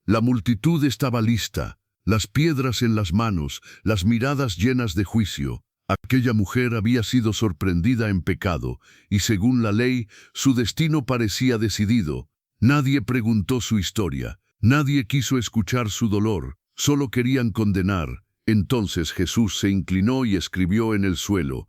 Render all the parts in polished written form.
La multitud estaba lista, las piedras en las manos, las miradas llenas de juicio. Aquella mujer había sido sorprendida en pecado, y según la ley, su destino parecía decidido. Nadie preguntó su historia, nadie quiso escuchar su dolor, solo querían condenar. Entonces Jesús se inclinó y escribió en el suelo.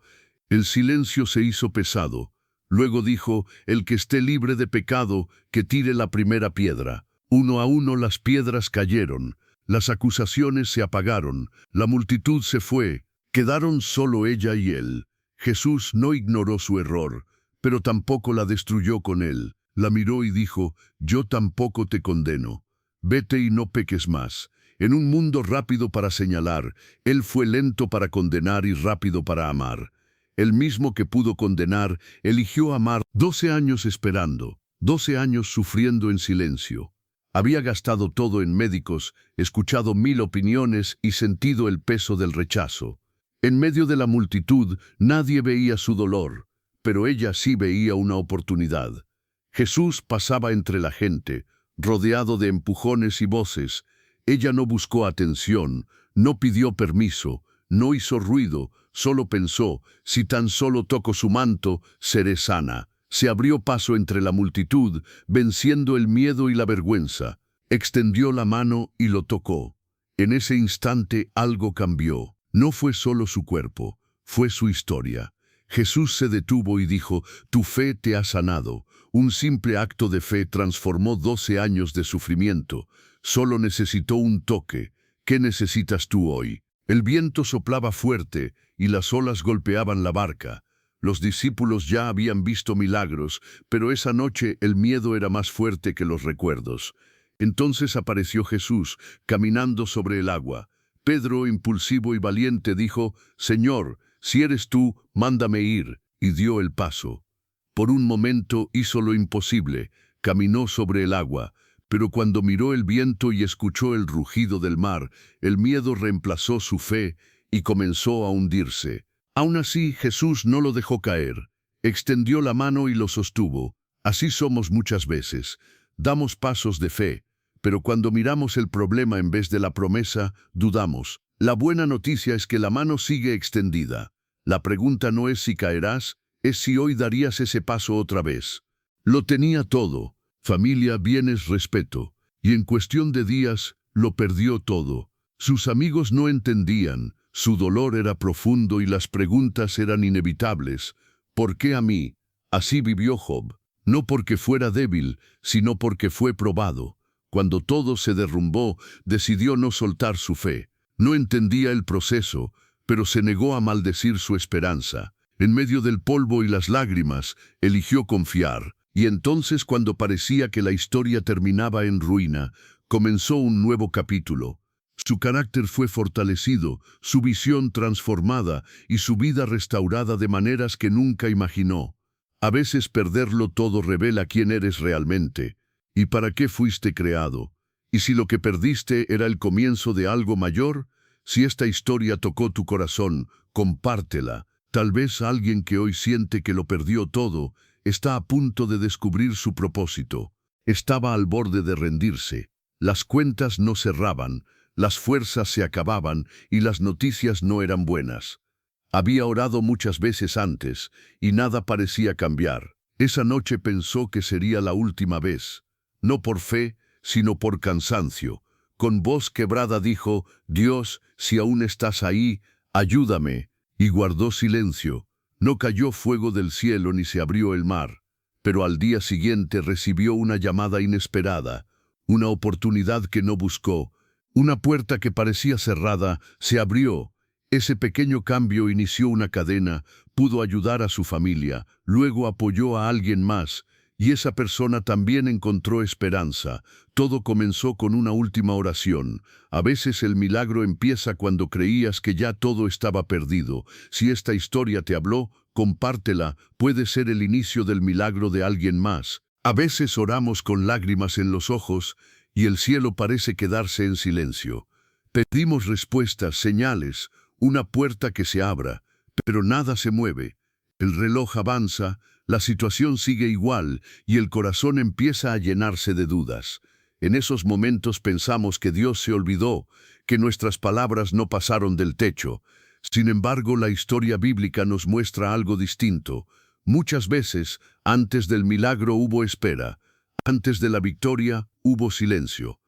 El silencio se hizo pesado. Luego dijo: el que esté libre de pecado, que tire la primera piedra. Uno a uno las piedras cayeron, las acusaciones se apagaron, la multitud se fue, quedaron solo ella y él. Jesús no ignoró su error, pero tampoco la destruyó con él. La miró y dijo: yo tampoco te condeno. Vete y no peques más. En un mundo rápido para señalar, él fue lento para condenar y rápido para amar. El mismo que pudo condenar, eligió amar. 12 años esperando, 12 años sufriendo en silencio. Había gastado todo en médicos, escuchado 1000 opiniones y sentido el peso del rechazo. En medio de la multitud, nadie veía su dolor, pero ella sí veía una oportunidad. Jesús pasaba entre la gente, rodeado de empujones y voces. Ella no buscó atención, no pidió permiso, no hizo ruido, solo pensó: si tan solo toco su manto, seré sana. Se abrió paso entre la multitud, venciendo el miedo y la vergüenza. Extendió la mano y lo tocó. En ese instante algo cambió. No fue solo su cuerpo, fue su historia. Jesús se detuvo y dijo: tu fe te ha sanado. Un simple acto de fe transformó 12 años de sufrimiento. Solo necesitó un toque. ¿Qué necesitas tú hoy? El viento soplaba fuerte y las olas golpeaban la barca. Los discípulos ya habían visto milagros, pero esa noche el miedo era más fuerte que los recuerdos. Entonces apareció Jesús, caminando sobre el agua. Pedro, impulsivo y valiente, dijo: Señor, si eres tú, mándame ir, y dio el paso. Por un momento hizo lo imposible, caminó sobre el agua, pero cuando miró el viento y escuchó el rugido del mar, el miedo reemplazó su fe y comenzó a hundirse. Aún así, Jesús no lo dejó caer. Extendió la mano y lo sostuvo. Así somos muchas veces. Damos pasos de fe, pero cuando miramos el problema en vez de la promesa, dudamos. La buena noticia es que la mano sigue extendida. La pregunta no es si caerás, es si hoy darías ese paso otra vez. Lo tenía todo: familia, bienes, respeto. Y en cuestión de días, lo perdió todo. Sus amigos no entendían. Su dolor era profundo y las preguntas eran inevitables. ¿Por qué a mí? Así vivió Job. No porque fuera débil, sino porque fue probado. Cuando todo se derrumbó, decidió no soltar su fe. No entendía el proceso, pero se negó a maldecir su esperanza. En medio del polvo y las lágrimas, eligió confiar. Y entonces, cuando parecía que la historia terminaba en ruina, comenzó un nuevo capítulo. Su carácter fue fortalecido, su visión transformada y su vida restaurada de maneras que nunca imaginó. A veces perderlo todo revela quién eres realmente y para qué fuiste creado. Y si lo que perdiste era el comienzo de algo mayor, si esta historia tocó tu corazón, compártela. Tal vez alguien que hoy siente que lo perdió todo está a punto de descubrir su propósito. Estaba al borde de rendirse. Las cuentas no cerraban. Las fuerzas se acababan y las noticias no eran buenas. Había orado muchas veces antes y nada parecía cambiar. Esa noche pensó que sería la última vez. No por fe, sino por cansancio. Con voz quebrada dijo: Dios, si aún estás ahí, ayúdame. Y guardó silencio. No cayó fuego del cielo ni se abrió el mar. Pero al día siguiente recibió una llamada inesperada, una oportunidad que no buscó. Una puerta que parecía cerrada se abrió. Ese pequeño cambio inició una cadena, pudo ayudar a su familia, luego apoyó a alguien más, y esa persona también encontró esperanza. Todo comenzó con una última oración. A veces el milagro empieza cuando creías que ya todo estaba perdido. Si esta historia te habló, compártela, puede ser el inicio del milagro de alguien más. A veces oramos con lágrimas en los ojos, y el cielo parece quedarse en silencio. Pedimos respuestas, señales, una puerta que se abra, pero nada se mueve. El reloj avanza, la situación sigue igual y el corazón empieza a llenarse de dudas. En esos momentos pensamos que Dios se olvidó, que nuestras palabras no pasaron del techo. Sin embargo, la historia bíblica nos muestra algo distinto. Muchas veces, antes del milagro hubo espera. Antes de la victoria, hubo silencio.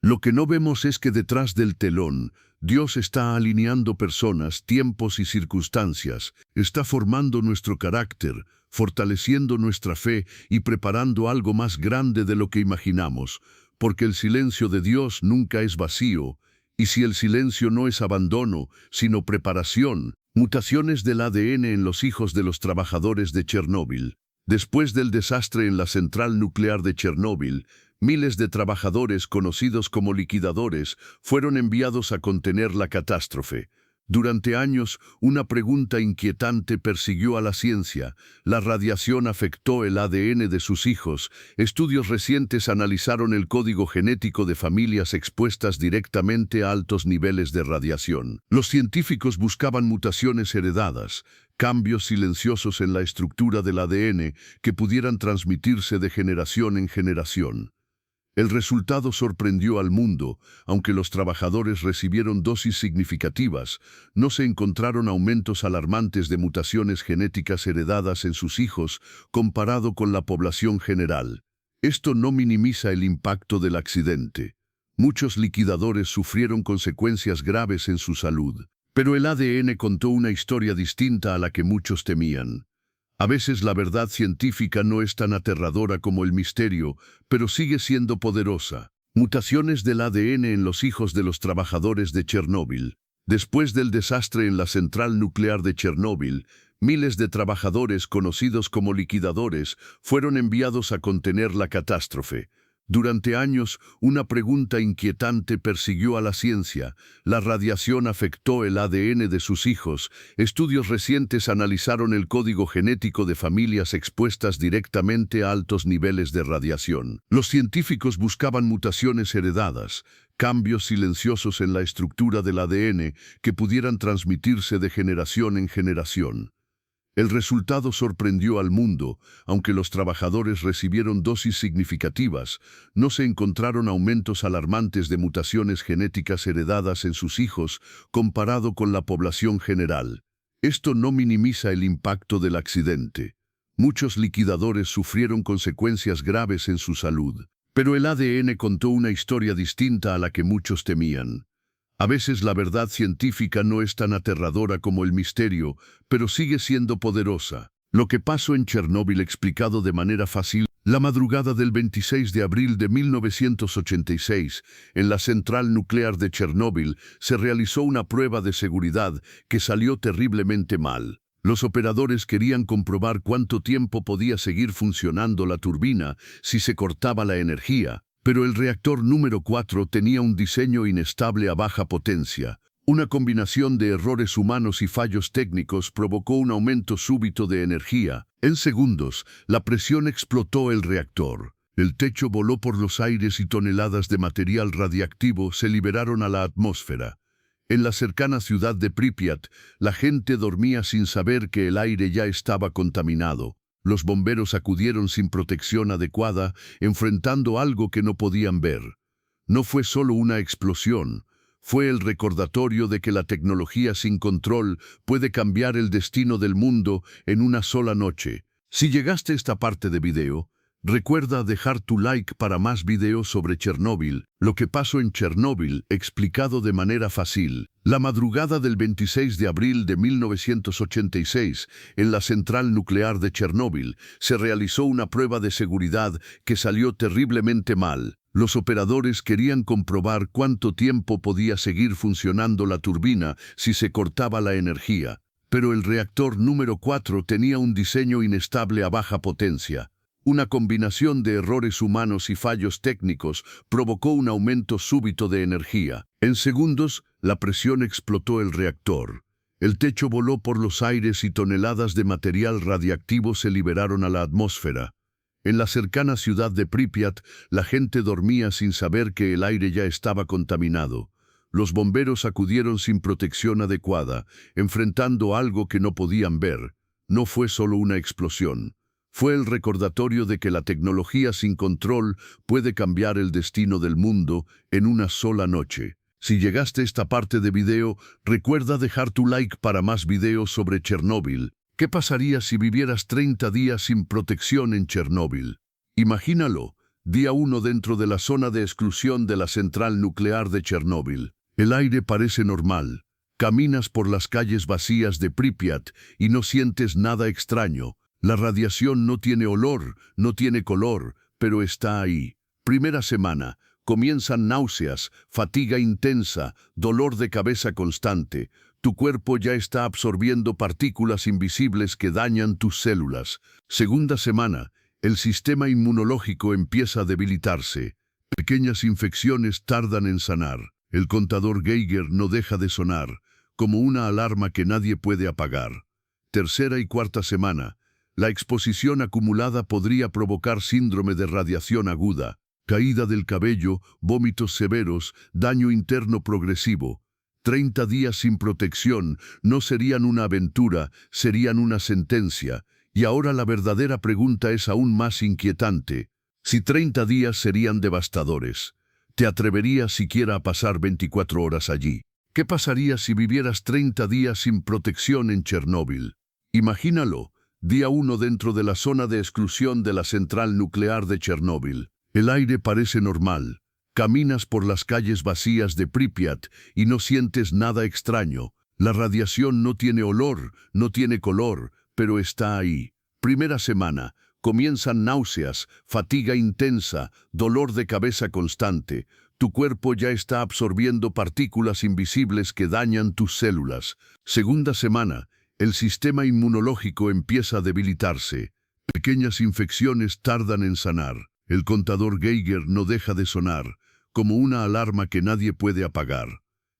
Lo que no vemos es que detrás del telón, Dios está alineando personas, tiempos y circunstancias, está formando nuestro carácter, fortaleciendo nuestra fe y preparando algo más grande de lo que imaginamos, porque el silencio de Dios nunca es vacío, y si el silencio no es abandono, sino preparación, mutaciones del ADN en los hijos de los trabajadores de Chernóbil. Después del desastre en la central nuclear de Chernóbil, miles de trabajadores conocidos como liquidadores fueron enviados a contener la catástrofe. Durante años, una pregunta inquietante persiguió a la ciencia. ¿La radiación afectó el ADN de sus hijos? Estudios recientes analizaron el código genético de familias expuestas directamente a altos niveles de radiación. Los científicos buscaban mutaciones heredadas, cambios silenciosos en la estructura del ADN que pudieran transmitirse de generación en generación. El resultado sorprendió al mundo. Aunque los trabajadores recibieron dosis significativas, no se encontraron aumentos alarmantes de mutaciones genéticas heredadas en sus hijos comparado con la población general. Esto no minimiza el impacto del accidente. Muchos liquidadores sufrieron consecuencias graves en su salud, pero el ADN contó una historia distinta a la que muchos temían. A veces la verdad científica no es tan aterradora como el misterio, pero sigue siendo poderosa. Mutaciones del ADN en los hijos de los trabajadores de Chernóbil. Después del desastre en la central nuclear de Chernóbil, miles de trabajadores conocidos como liquidadores fueron enviados a contener la catástrofe. Durante años, una pregunta inquietante persiguió a la ciencia. ¿La radiación afectó el ADN de sus hijos? Estudios recientes analizaron el código genético de familias expuestas directamente a altos niveles de radiación. Los científicos buscaban mutaciones heredadas, cambios silenciosos en la estructura del ADN que pudieran transmitirse de generación en generación. El resultado sorprendió al mundo. Aunque los trabajadores recibieron dosis significativas, no se encontraron aumentos alarmantes de mutaciones genéticas heredadas en sus hijos comparado con la población general. Esto no minimiza el impacto del accidente. Muchos liquidadores sufrieron consecuencias graves en su salud, pero el ADN contó una historia distinta a la que muchos temían. A veces la verdad científica no es tan aterradora como el misterio, pero sigue siendo poderosa. Lo que pasó en Chernóbil explicado de manera fácil. La madrugada del 26 de abril de 1986, en la central nuclear de Chernóbil, se realizó una prueba de seguridad que salió terriblemente mal. Los operadores querían comprobar cuánto tiempo podía seguir funcionando la turbina si se cortaba la energía. Pero el reactor número 4 tenía un diseño inestable a baja potencia. Una combinación de errores humanos y fallos técnicos provocó un aumento súbito de energía. En segundos, la presión explotó el reactor. El techo voló por los aires y toneladas de material radiactivo se liberaron a la atmósfera. En la cercana ciudad de Pripyat, la gente dormía sin saber que el aire ya estaba contaminado. Los bomberos acudieron sin protección adecuada, enfrentando algo que no podían ver. No fue solo una explosión, fue el recordatorio de que la tecnología sin control puede cambiar el destino del mundo en una sola noche. Si llegaste a esta parte de video, recuerda dejar tu like para más videos sobre Chernóbil. Lo que pasó en Chernóbil, explicado de manera fácil. La madrugada del 26 de abril de 1986, en la central nuclear de Chernóbil, se realizó una prueba de seguridad que salió terriblemente mal. Los operadores querían comprobar cuánto tiempo podía seguir funcionando la turbina si se cortaba la energía. Pero el reactor número 4 tenía un diseño inestable a baja potencia. Una combinación de errores humanos y fallos técnicos provocó un aumento súbito de energía. En segundos, la presión explotó el reactor. El techo voló por los aires y toneladas de material radiactivo se liberaron a la atmósfera. En la cercana ciudad de Pripyat, la gente dormía sin saber que el aire ya estaba contaminado. Los bomberos acudieron sin protección adecuada, enfrentando algo que no podían ver. No fue solo una explosión. Fue el recordatorio de que la tecnología sin control puede cambiar el destino del mundo en una sola noche. Si llegaste a esta parte de video, recuerda dejar tu like para más videos sobre Chernóbil. ¿Qué pasaría si vivieras 30 días sin protección en Chernóbil? Imagínalo, día 1 dentro de la zona de exclusión de la central nuclear de Chernóbil. El aire parece normal. Caminas por las calles vacías de Pripyat y no sientes nada extraño. La radiación no tiene olor, no tiene color, pero está ahí. Primera semana. Comienzan náuseas, fatiga intensa, dolor de cabeza constante. Tu cuerpo ya está absorbiendo partículas invisibles que dañan tus células. Segunda semana. El sistema inmunológico empieza a debilitarse. Pequeñas infecciones tardan en sanar. El contador Geiger no deja de sonar, como una alarma que nadie puede apagar. Tercera y cuarta semana. La exposición acumulada podría provocar síndrome de radiación aguda, caída del cabello, vómitos severos, daño interno progresivo. 30 días sin protección no serían una aventura, serían una sentencia. Y ahora la verdadera pregunta es aún más inquietante. Si 30 días serían devastadores, ¿te atreverías siquiera a pasar 24 horas allí? ¿Qué pasaría si vivieras 30 días sin protección en Chernóbil? Imagínalo, día 1 dentro de la zona de exclusión de la central nuclear de Chernóbil. El aire parece normal. Caminas por las calles vacías de Pripyat y no sientes nada extraño. La radiación no tiene olor, no tiene color, pero está ahí. Primera semana. Comienzan náuseas, fatiga intensa, dolor de cabeza constante. Tu cuerpo ya está absorbiendo partículas invisibles que dañan tus células. Segunda semana. El sistema inmunológico empieza a debilitarse. Pequeñas infecciones tardan en sanar. El contador Geiger no deja de sonar, como una alarma que nadie puede apagar.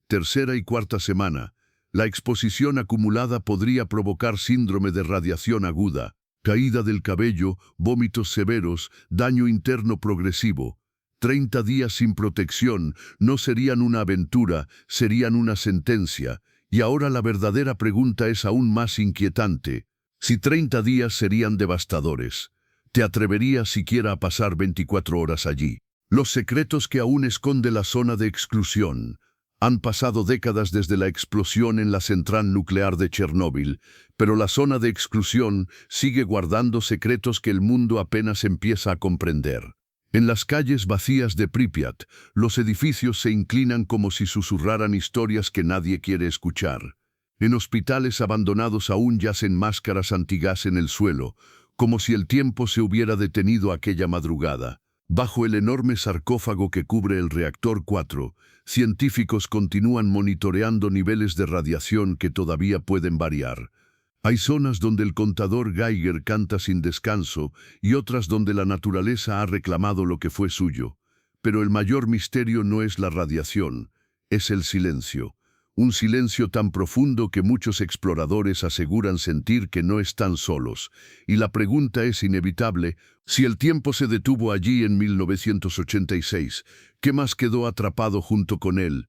Tercera y cuarta semana. La exposición acumulada podría provocar síndrome de radiación aguda, caída del cabello, vómitos severos, daño interno progresivo. 30 días sin protección no serían una aventura, serían una sentencia. Y ahora la verdadera pregunta es aún más inquietante. Si 30 días serían devastadores, ¿te atreverías siquiera a pasar 24 horas allí? Los secretos que aún esconde la zona de exclusión. Han pasado décadas desde la explosión en la central nuclear de Chernóbil, pero la zona de exclusión sigue guardando secretos que el mundo apenas empieza a comprender. En las calles vacías de Pripyat, los edificios se inclinan como si susurraran historias que nadie quiere escuchar. En hospitales abandonados aún yacen máscaras antigas en el suelo, como si el tiempo se hubiera detenido aquella madrugada. Bajo el enorme sarcófago que cubre el reactor 4, científicos continúan monitoreando niveles de radiación que todavía pueden variar. Hay zonas donde el contador Geiger canta sin descanso y otras donde la naturaleza ha reclamado lo que fue suyo. Pero el mayor misterio no es la radiación, es el silencio. Un silencio tan profundo que muchos exploradores aseguran sentir que no están solos. Y la pregunta es inevitable: si el tiempo se detuvo allí en 1986, ¿qué más quedó atrapado junto con él?